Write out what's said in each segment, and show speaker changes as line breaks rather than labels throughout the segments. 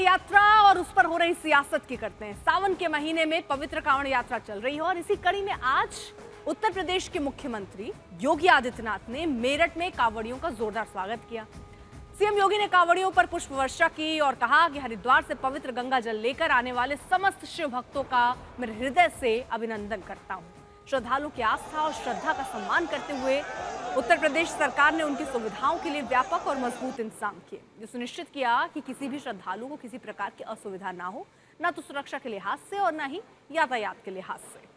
यात्रा और उस पर हो रही सियासत की करते हैं। सावन के महीने में पवित्र कांवड़ यात्रा चल रही है और इसी कड़ी में आज उत्तर प्रदेश के मुख्यमंत्री योगी आदित्यनाथ ने मेरठ में कांवड़ियों का जोरदार स्वागत किया। सीएम योगी ने कांवड़ियों पर पुष्प वर्षा की और कहा कि हरिद्वार से पवित्र गंगा जल लेकर आने वाले समस्त शिव भक्तों का मैं हृदय से अभिनंदन करता हूं। श्रद्धालुओं की आस्था और श्रद्धा का सम्मान करते हुए उत्तर प्रदेश सरकार ने उनकी सुविधाओं के लिए व्यापक और मजबूत इंतजाम किए। ये सुनिश्चित किया कि किसी भी श्रद्धालु को किसी प्रकार की असुविधा ना हो, न तो सुरक्षा के लिहाज से और न ही यातायात के लिहाज से।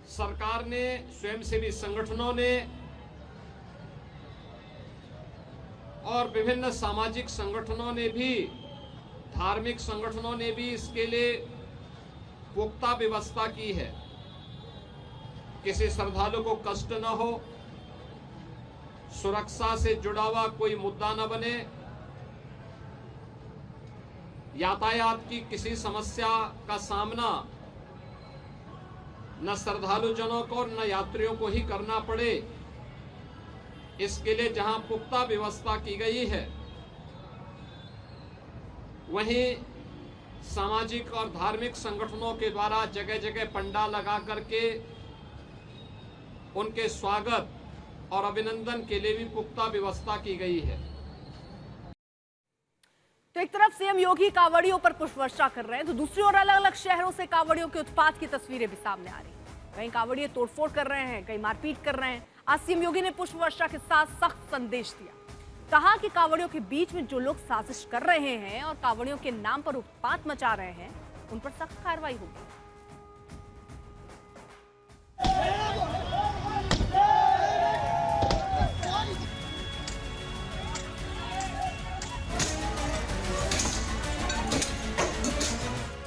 सरकार ने, स्वयंसेवी संगठनों ने और विभिन्न सामाजिक संगठनों ने भी, धार्मिक संगठनों ने भी इसके लिए पुख्ता व्यवस्था की है। किसी श्रद्धालु को कष्ट न हो, सुरक्षा से जुड़ा हुआ कोई मुद्दा न बने, यातायात की किसी समस्या का सामना न श्रद्धालु जनों को न यात्रियों को ही करना पड़े, इसके लिए जहां पुख्ता व्यवस्था की गई है, वहीं सामाजिक और धार्मिक संगठनों के द्वारा जगह जगह पंडाल लगा करके उनके स्वागत और अभिनंदन के लिए भी पुख्ता व्यवस्था की गई है।
तो एक तरफ सीएम योगी कांवड़ियों पर पुष्प वर्षा कर रहे हैं, तो दूसरी ओर अलग अलग शहरों से कांवड़ियों के उत्पात की तस्वीरें भी सामने आ रही हैं। कहीं कांवड़िए तोड़फोड़ कर रहे हैं, कहीं मारपीट कर रहे हैं। आज सीएम योगी ने पुष्प वर्षा के साथ सख्त संदेश दिया। कहा कि कांवड़ियों के बीच में जो लोग साजिश कर रहे हैं और कांवड़ियों के नाम पर उत्पात मचा रहे हैं, उन पर सख्त कार्रवाई होगी।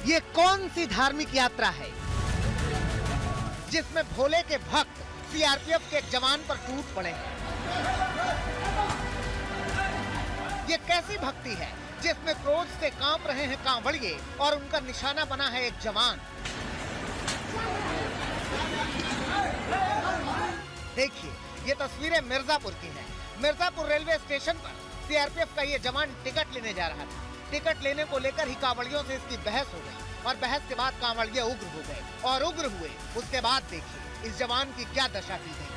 ये कौन सी धार्मिक यात्रा है जिसमें भोले के भक्त सीआरपीएफ के एक जवान पर टूट पड़े हैं? ये कैसी भक्ति है जिसमें क्रोध से कांप रहे हैं कांवड़िए और उनका निशाना बना है एक जवान? देखिए, ये तस्वीरें मिर्जापुर की हैं। मिर्जापुर रेलवे स्टेशन पर सीआरपीएफ का ये जवान टिकट लेने जा रहा था। टिकट लेने को लेकर ही कांवड़ियों से इसकी बहस हो गई और बहस के बाद कांवड़िए उग्र हो गए और उग्र हुए उसके बाद देखिए इस जवान की क्या दशा की गई।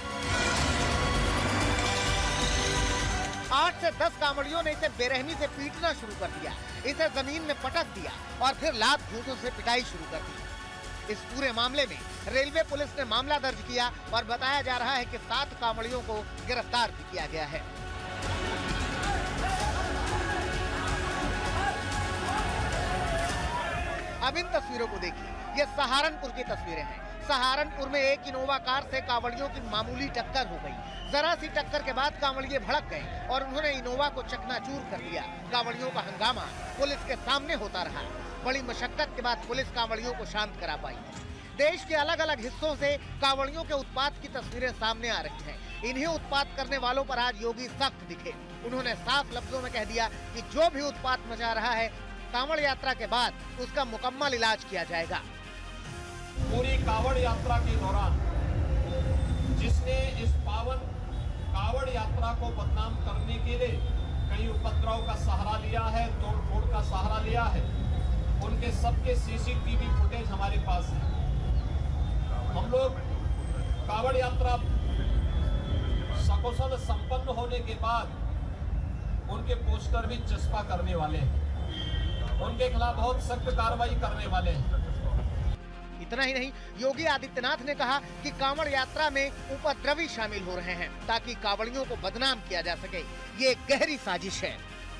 8 से 10 कांवड़ियों ने इसे बेरहमी से पीटना शुरू कर दिया, इसे जमीन में पटक दिया और फिर लात घूंसों से पिटाई शुरू कर दी। इस पूरे मामले में रेलवे पुलिस ने मामला दर्ज किया और बताया जा रहा है कि 7 कांवड़ियों को गिरफ्तार भी किया गया है। अब इन तस्वीरों को देखिए, ये सहारनपुर की तस्वीरें हैं। सहारनपुर में एक इनोवा कार से कांवड़ियों की मामूली टक्कर हो गई। जरा सी टक्कर के बाद कांवड़िए भड़क गए और उन्होंने इनोवा को चकनाचूर कर दिया। कांवड़ियों का हंगामा पुलिस के सामने होता रहा। बड़ी मशक्कत के बाद पुलिस कांवड़ियों को शांत करा पाई। देश के अलग अलग हिस्सों से कांवड़ियों के उत्पात की तस्वीरें सामने आ रही हैं। इन्हीं उत्पात करने वालों पर आज योगी सख्त दिखे। उन्होंने साफ लफ्जों में कह दिया कि जो भी उत्पात मचा रहा है, कांवड़ यात्रा के बाद उसका मुकम्मल इलाज किया जाएगा।
पूरी कांवड़ यात्रा के दौरान जिसने इस पावन कांवड़ यात्रा को बदनाम करने के लिए कई उपद्रव का सहारा लिया है, तोड़फोड़ का सहारा लिया है, उनके सबके सीसीटीवी फुटेज हमारे पास है। हम लोग कांवड़ यात्रा सकुशल संपन्न होने के बाद उनके पोस्टर भी चस्पा करने वाले हैं, उनके खिलाफ बहुत सख्त कार्रवाई करने वाले हैं।
इतना ही नहीं, योगी आदित्यनाथ ने कहा कि कांवड़ यात्रा में उपद्रवी शामिल हो रहे हैं ताकि कांवड़ियों को बदनाम किया जा सके। ये एक गहरी साजिश है।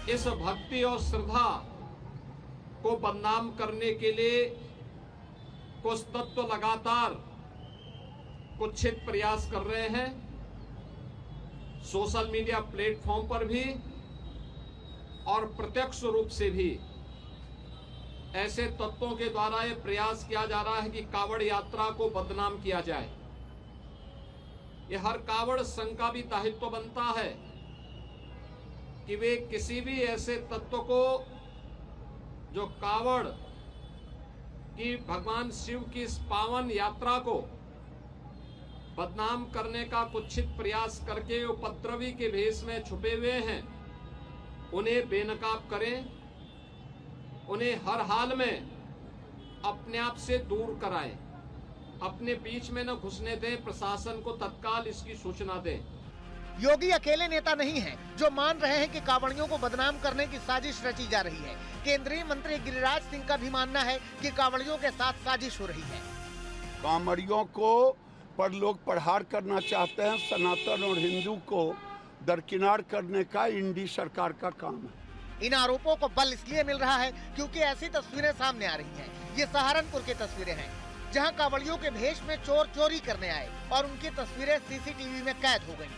इस भक्ति और श्रद्धा को बदनाम करने के लिए कुछ तत्व लगातार कुत्सित प्रयास कर रहे हैं। सोशल मीडिया प्लेटफॉर्म पर भी और प्रत्यक्ष रूप से भी ऐसे तत्वों के द्वारा यह प्रयास किया जा रहा है कि कांवड़ यात्रा को बदनाम किया जाए। यह हर कांवड़ संघ का भी दायित्व बनता है कि वे किसी भी ऐसे तत्व को जो कांवड़ की भगवान शिव की इस पावन यात्रा को बदनाम करने का कुत्सित प्रयास करके उपद्रवी के भेष में छुपे हुए हैं, उन्हें बेनकाब करें, उन्हें हर हाल में अपने आप से दूर कराएं, अपने बीच में न घुसने दें, प्रशासन को तत्काल इसकी सूचना दें।
योगी अकेले नेता नहीं हैं जो मान रहे हैं कि कांवड़ियों को बदनाम करने की साजिश रची जा रही है। केंद्रीय मंत्री गिरिराज सिंह का भी मानना है कि कांवड़ियों के साथ साजिश हो रही है।
कांवड़ियों को पर लोग प्रहार करना चाहते हैं, सनातन और हिंदू को दरकिनार करने का इंडी सरकार का काम है।
इन आरोपों को बल इसलिए मिल रहा है क्योंकि ऐसी तस्वीरें सामने आ रही हैं। ये सहारनपुर की तस्वीरें हैं जहां कांवड़ियों के भेष में चोर चोरी करने आए और उनकी तस्वीरें सीसीटीवी में कैद हो गयी।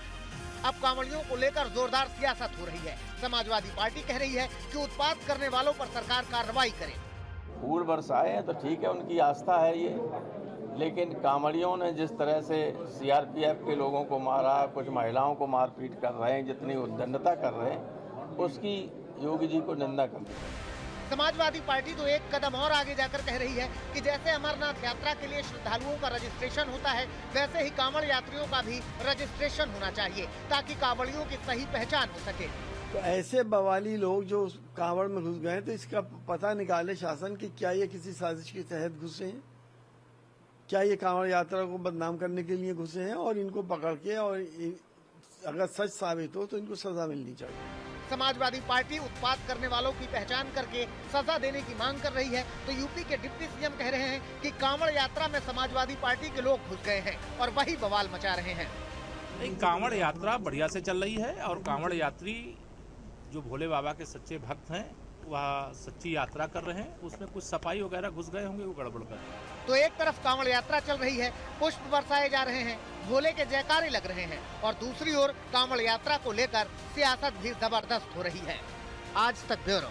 अब कांवड़ियों को लेकर जोरदार सियासत हो रही है। समाजवादी पार्टी कह रही है कि उत्पात करने वालों पर सरकार कार्रवाई करे।
फूल बरसाए हैं तो ठीक है, उनकी आस्था है ये, लेकिन कांवड़ियों ने जिस तरह से सीआरपीएफ के लोगों को मारा, कुछ महिलाओं को मारपीट कर रहे हैं, जितनी उद्दंडता कर रहे हैं, उसकी योगी जी को निंदा करनी है।
समाजवादी पार्टी तो एक कदम और आगे जाकर कह रही है कि जैसे अमरनाथ यात्रा के लिए श्रद्धालुओं का रजिस्ट्रेशन होता है, वैसे ही कांवड़ यात्रियों का भी रजिस्ट्रेशन होना चाहिए ताकि कांवड़ियों की सही पहचान हो सके।
तो ऐसे बवाली लोग जो कांवड़ में घुस गए, तो इसका पता निकाले शासन कि क्या ये किसी साजिश के तहत घुसे हैं, क्या ये कांवड़ यात्रा को बदनाम करने के लिए घुसे हैं, और इनको पकड़ के, और अगर सच साबित हो तो इनको सजा मिलनी चाहिए।
समाजवादी पार्टी उत्पात करने वालों की पहचान करके सजा देने की मांग कर रही है, तो यूपी के डिप्टी सीएम कह रहे हैं कि कांवड़ यात्रा में समाजवादी पार्टी के लोग घुस गए हैं और वही बवाल मचा रहे हैं।
नहीं, कांवड़ यात्रा बढ़िया से चल रही है और कांवड़ यात्री जो भोले बाबा के सच्चे भक्त हैं वह सच्ची यात्रा कर रहे हैं। उसमें कुछ सफाई वगैरह घुस गए होंगे, वो गड़बड़ कर।
तो एक तरफ कांवड़ यात्रा चल रही है, पुष्प बरसाए जा रहे हैं, भोले के जयकारे लग रहे हैं, और दूसरी ओर कांवड़ यात्रा को लेकर सियासत भी जबरदस्त हो रही है। आज तक ब्यूरो।